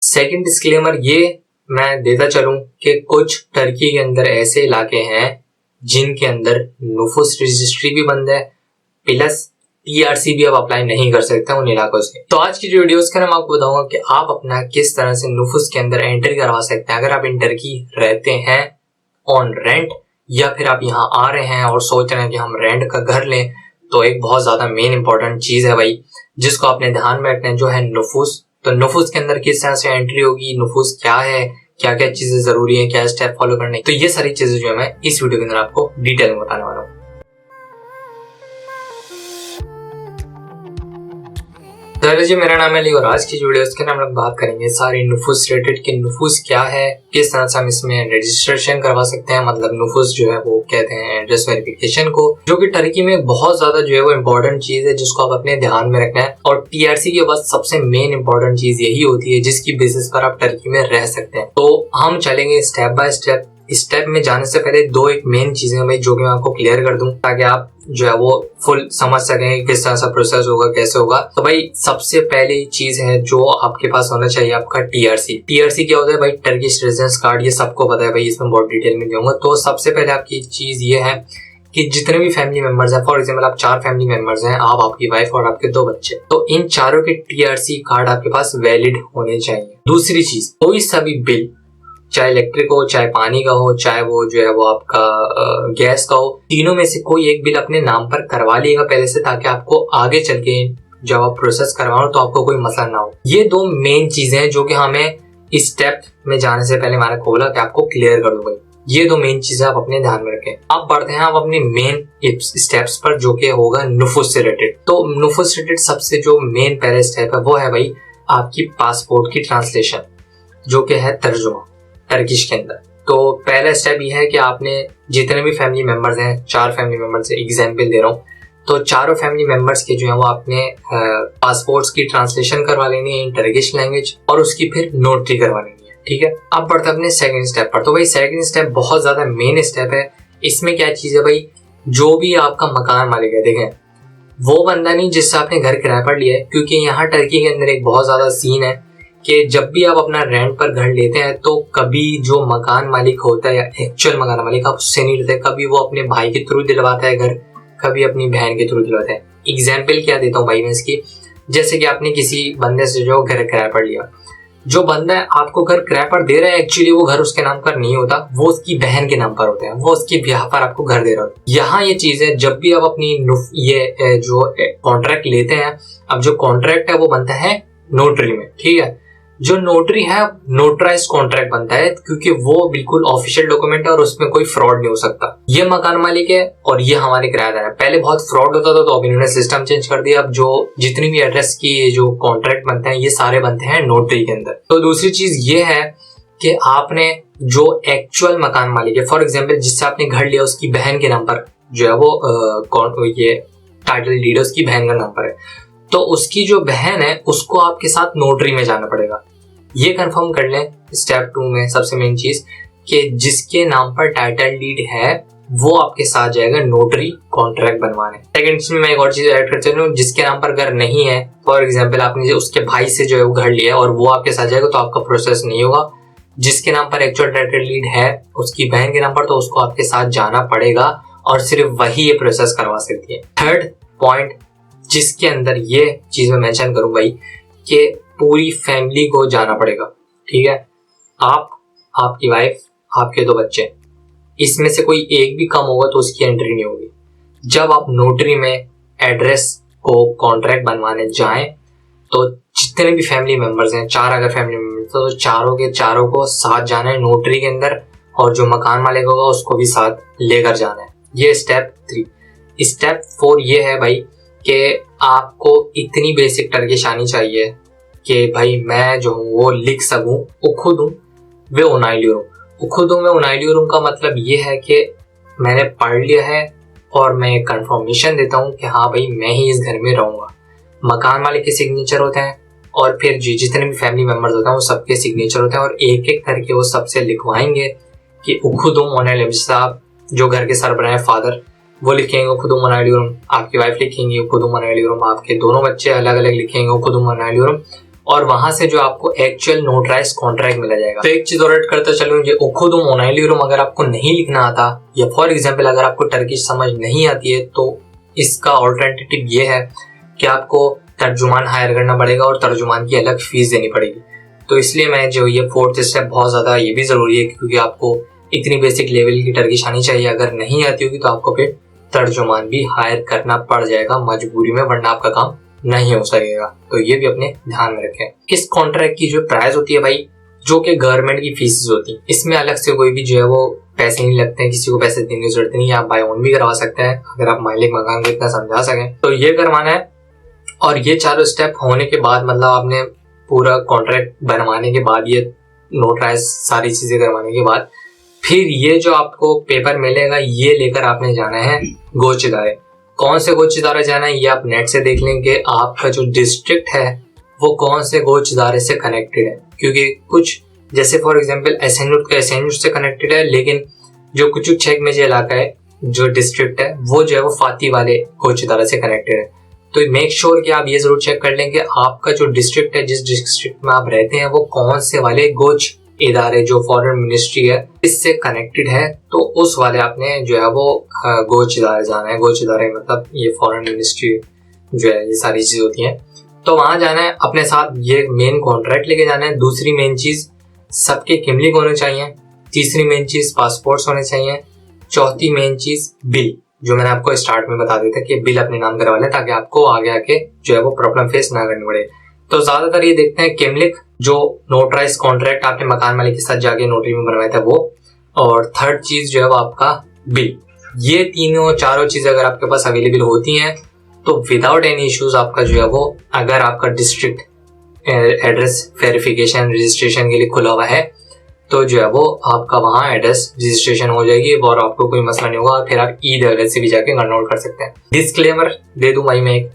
Second disclaimer ये मैं देता चलूं कि कुछ टर्की के अंदर ऐसे इलाके हैं जिनके अंदर नुफूस रजिस्ट्री भी बंद है, प्लस टीआरसी भी आप अप्लाई नहीं कर सकते उन इलाकों से। तो आज की जो वीडियो उसका मैं आपको बताऊंगा कि आप अपना किस तरह से नुफूस के अंदर एंट्री करवा सकते हैं अगर आप इन टर्की रहते हैं ऑन रेंट, या फिर आप यहाँ आ रहे हैं और सोच रहे हैं कि हम रेंट का घर लें। तो एक बहुत ज्यादा मेन इंपॉर्टेंट चीज है भाई जिसको आपने ध्यान में रखना है, जो है नुफूस। तो नुफूस के अंदर किस तरह से एंट्री होगी, नुफूस क्या है, क्या क्या चीजें जरूरी है, क्या स्टेप फॉलो करने, तो ये सारी चीजें जो है मैं इस वीडियो के अंदर आपको डिटेल में बताने वाला हूँ। तो जी मेरा नाम है अली और आज की वीडियो इसके नाम हम बात करेंगे सारे नुफूस रिलेटेड कि नुफूस क्या है, किस तरह से हम इसमें रजिस्ट्रेशन करवा सकते हैं। मतलब नुफूस जो है वो कहते हैं एड्रेस वेरिफिकेशन को, जो कि टर्की में बहुत ज्यादा जो है वो इम्पोर्टेंट चीज है जिसको आप अपने ध्यान में रखना है। और टीआरसी के बाद सबसे मेन इंपॉर्टेंट चीज यही होती है जिसकी बेसिस पर आप टर्की में रह सकते हैं। तो हम चलेंगे स्टेप बाय स्टेप में जाने से पहले दो एक मेन चीजें भाई जो कि मैं आपको क्लियर कर दूं ताकि आप जो है वो फुल समझ सकें किस तरह सा प्रोसेस होगा, कैसे होगा। तो भाई सबसे पहली चीज है जो आपके पास होना चाहिए आपका टीआरसी। टीआरसी क्या होता है भाई? टर्किश रेजिडेंस कार्ड, ये सबको पता है भाई, इसमें बहुत डिटेल में दूंगा। तो सबसे पहले आपकी चीज ये है कि जितने भी फैमिली मेंबर्स हैं, फॉर एग्जांपल आप 4 फैमिली मेंबर्स हैं, आप, आपकी वाइफ और आपके 2 बच्चे, तो इन चारों के टीआरसी कार्ड आपके पास वैलिड होने चाहिए। दूसरी चीज, कोई सा भी बिल, चाहे इलेक्ट्रिक हो, चाहे पानी का हो, चाहे वो जो है वो आपका गैस का हो, तीनों में से कोई एक बिल अपने नाम पर करवा लिएगा पहले से, ताकि आपको आगे चल के जब आप प्रोसेस करवाओ तो आपको कोई मसला ना हो। ये 2 मेन चीजें हैं जो कि हमें इस स्टेप में जाने से पहले मैंने बोला कि आपको क्लियर कर दूंगा। ये 2 मेन चीजें आप अपने ध्यान में रखें। अब बढ़ते हैं आप अपने मेन स्टेप्स पर जो कि होगा नुफूस से रिलेटेड। तो नुफूस से रिलेटेड सबसे जो मेन पहले स्टेप है वो है भाई आपकी पासपोर्ट की ट्रांसलेशन, जो कि है तर्जुमा टर्किश के अंदर। तो पहला स्टेप ये है कि आपने जितने भी फैमिली मेंबर्स हैं, 4 फैमिली मेंबर्स एग्जांपल दे रहा हूँ, तो चारों फैमिली मेंबर्स के जो है वो आपने पासपोर्ट्स की ट्रांसलेशन करवा लेनी है इन टर्किश लैंग्वेज और उसकी फिर नोटरी करवा लेनी है, ठीक है। अब बढ़ते हैं अपने सेकंड स्टेप पर। तो भाई सेकंड स्टेप बहुत ज्यादा मेन स्टेप है। इसमें क्या चीज है भाई, जो भी आपका मकान मालिक है, देखें वो बंदा नहीं जिससे आपने घर किराए पर लिया है, क्योंकि यहाँ टर्की के अंदर एक बहुत ज्यादा सीन है कि जब भी आप अपना रेंट पर घर लेते हैं तो कभी जो मकान मालिक होता है या एक्चुअल मकान मालिक आप उससे नहीं लेते, कभी वो अपने भाई के थ्रू दिलवाता है घर, कभी अपनी बहन के थ्रू दिलवाता है। एग्जाम्पल क्या देता हूँ भाई मैं इसकी, जैसे कि आपने किसी बंदे से जो घर किराए पर लिया, जो बंदा आपको घर किराए पर दे रहा है एक्चुअली वो घर उसके नाम पर नहीं होता, वो उसकी बहन के नाम पर होता है, वो उसके ब्याह पर आपको घर दे रहा होता है। यहाँ ये चीज है, जब भी आप अपनी ये जो कॉन्ट्रैक्ट लेते हैं, अब जो कॉन्ट्रैक्ट है वो बनता है नोटरी में, ठीक है। जो नोटरी है नोटराइज कॉन्ट्रैक्ट बनता है क्योंकि वो बिल्कुल ऑफिशियल डॉक्यूमेंट है और उसमें कोई फ्रॉड नहीं हो सकता। ये मकान मालिक है और ये हमारे किराएदार है। पहले बहुत फ्रॉड होता था तो अब इन्होंने सिस्टम चेंज कर दिया। अब जो जितनी भी एड्रेस की जो कॉन्ट्रैक्ट बनते हैं ये सारे बनते हैं नोटरी के अंदर। तो दूसरी चीज ये है कि आपने जो एक्चुअल मकान मालिक है, फॉर एग्जाम्पल जिससे आपने घर लिया उसकी बहन के नाम पर जो है वो ये टाइटल डीड उसकी बहन का नाम पर है, तो उसकी जो बहन है उसको आपके साथ नोटरी में जाना पड़ेगा। ये कंफर्म कर लें स्टेप 2 में सबसे मेन चीज कि जिसके नाम पर टाइटल डीड है वो आपके साथ जाएगा नोटरी कॉन्ट्रैक्ट बनवाने। सेकंड में मैं एक और चीज ऐड कर चलूं, जिसके नाम पर घर नहीं है, फॉर एग्जांपल आपने उसके भाई से जो है वो घर लिया और वो आपके साथ जाएगा तो आपका प्रोसेस नहीं होगा। जिसके नाम पर एक्चुअल टाइटल डीड है उसकी बहन के नाम पर, तो उसको आपके साथ जाना पड़ेगा और सिर्फ वही ये प्रोसेस करवा सकती है। थर्ड पॉइंट जिसके अंदर ये चीज मैं मेंशन करूं भाई कि पूरी फैमिली को जाना पड़ेगा, ठीक है। आप, आपकी वाइफ, आपके 2 बच्चे, इसमें से कोई एक भी कम होगा तो उसकी एंट्री नहीं होगी। जब आप नोटरी में एड्रेस को कॉन्ट्रैक्ट बनवाने जाएं तो जितने भी फैमिली मेंबर्स हैं, 4 अगर फैमिली मेंबर्स तो चारों के चारों को साथ जाना है नोटरी के अंदर और जो मकान मालिक होगा उसको भी साथ लेकर जाना है। ये स्टेप 3। स्टेप 4 ये है भाई कि आपको इतनी बेसिक टर्किश आनी चाहिए कि भाई मैं जो हूँ वो लिख सकूं उखुदूं वे उनाइलियोरुम। उखुदूं वे उनाइलियोरुम का मतलब ये है कि मैंने पढ़ लिया है और मैं एक कंफर्मेशन देता हूँ कि हाँ भाई मैं ही इस घर में रहूंगा। मकान मालिक के सिग्नेचर होते हैं और फिर जितने भी फैमिली मेंबर्स होते हैं वो सबके सिग्नेचर होते हैं और एक एक करके वो सबसे लिखवाएंगे कि उखुदूं उनाइलियोरुम। साहब जो घर के सरबराह है फादर वो लिखेंगे उखुदूं उनाइलियोरुम, आपकी वाइफ लिखेंगी उखुदूं उनाइलियोरुम, आपके दोनों बच्चे अलग अलग लिखेंगे उखुदूं उनाइलियोरुम और वहां से जो आपको एक्चुअल नोटराइज कॉन्ट्रैक्ट मिला जाएगा। तो एक चीज और ऐड करता चलूं, ये ओखुदुम ओनाइलिरुम अगर आपको नहीं लिखना आता, या फॉर एग्जांपल अगर आपको टर्किश समझ नहीं आती है, तो इसका ऑल्टरनेटिव ये है कि आपको तर्जुमान हायर करना पड़ेगा और तर्जुमान की अलग फीस देनी पड़ेगी। तो इसलिए मैं जो ये फोर्थ स्टेप बहुत ज्यादा ये भी जरूरी है, क्योंकि आपको इतनी बेसिक लेवल की टर्किश आनी चाहिए। अगर नहीं आती होगी तो आपको फिर तर्जुमान भी हायर करना पड़ जाएगा मजबूरी में, वरना आपका काम नहीं हो सकेगा। तो ये भी अपने ध्यान में रखें। इस कॉन्ट्रैक्ट की जो प्राइस होती है भाई, जो कि गवर्नमेंट की फीस होती है, इसमें अलग से कोई भी जो है वो पैसे नहीं लगते हैं, किसी को पैसे देने की जरूरत नहीं है। आप बाय ओन भी करवा सकते हैं अगर आप मालिक मकान को इतना समझा सकें तो ये करवाना है। और ये चारों स्टेप होने के बाद, मतलब आपने पूरा कॉन्ट्रैक्ट बनवाने के बाद, ये नोटराइज सारी चीजें करवाने के बाद, फिर ये जो आपको पेपर मिलेगा ये लेकर आपने जाना है गोच इदारे। कौन से गोच इदारे जाना है ये आप नेट से देख लेंगे। आपका जो डिस्ट्रिक्ट है वो कौन से गोच इदारे से कनेक्टेड है, क्योंकि कुछ जैसे फॉर एग्जांपल एसएनयू से कनेक्टेड है, लेकिन जो कुचुक चेक में जो इलाका है, जो डिस्ट्रिक्ट है, वो जो है वो फाती वाले गोच इदारे से कनेक्टेड है। तो मेक श्योर कि आप ये जरूर चेक कर लें कि आपका जो डिस्ट्रिक्ट है, जिस डिस्ट्रिक्ट में आप रहते हैं, वो कौन से वाले गोच इदारे जो फॉरेन मिनिस्ट्री है इससे कनेक्टेड है। तो उस वाले आपने जो है वो गोच इदारे जाना है। गोच इदारे मतलब ये फॉरेन मिनिस्ट्री जो है, ये सारी चीज होती हैं। तो वहां जाना है, अपने साथ ये मेन कॉन्ट्रैक्ट लेके जाना है। दूसरी मेन चीज, सबके किमलिक होने चाहिए। तीसरी मेन चीज, पासपोर्ट्स होने चाहिए। चौथी मेन चीज, बिल, जो मैंने आपको स्टार्ट में बता दिया था कि बिल अपने नाम करवा लें, ताकि आपको आगे आके जो है वो प्रॉब्लम फेस ना करनी पड़े। तो ज्यादातर ये देखते हैं किमलिक, जो नोटराइज कॉन्ट्रैक्ट आपने मकान मालिक के साथ जाके नोटरी में बनवाया था वो, और थर्ड चीज जो है वो आपका बिल। ये तीनों चारों चीजें अगर आपके पास अवेलेबल होती हैं तो विदाउट एनी इश्यूज आपका जो है वो, अगर आपका डिस्ट्रिक्ट एड्रेस वेरिफिकेशन रजिस्ट्रेशन के लिए खुला हुआ है, तो जो है वो आपका वहाँ एड्रेस रजिस्ट्रेशन हो जाएगी और आपको कोई मसला नहीं होगा। फिर आप ई दौलत से भी जाके डाउनलोड कर सकते हैं। डिस्क्लेमर दे दूं भाई मैं एक,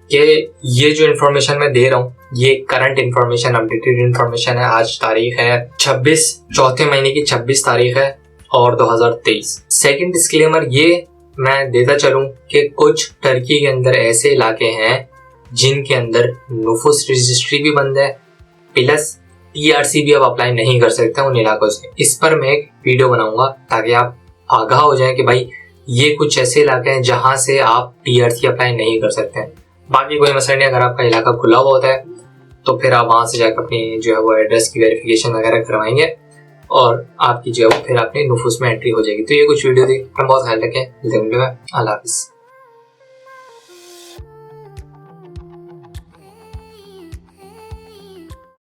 कि ये जो इन्फॉर्मेशन मैं दे रहा हूँ ये करंट इन्फॉर्मेशन, अपडेटेड इन्फॉर्मेशन है। आज तारीख है 26 चौथे महीने की 26 तारीख है और 2023। सेकंड डिस्क्लेमर ये मैं देता चलूं कि कुछ टर्की के अंदर ऐसे इलाके हैं जिनके अंदर नुफूस रजिस्ट्री भी बंद है, प्लस टीआरसी भी आप अप्लाई नहीं कर सकते उन इलाकों से। इस पर मैं एक वीडियो बनाऊंगा ताकि आप आगाह हो जाएं कि भाई ये कुछ ऐसे इलाके हैं जहां से आप टीआरसी अप्लाई नहीं कर सकते हैं। बाकी कोई मसला नहीं, अगर आपका इलाका खुला हुआ होता है तो फिर आप वहां से जाकर अपनी जो है वो एड्रेस की वेरिफिकेशन वगैरह करवाएंगे और आपकी जो है फिर अपने नुफूस में एंट्री हो जाएगी। तो ये कुछ वीडियो थी, बहुत ख्याल रखें। अल्लाह हाफिज़।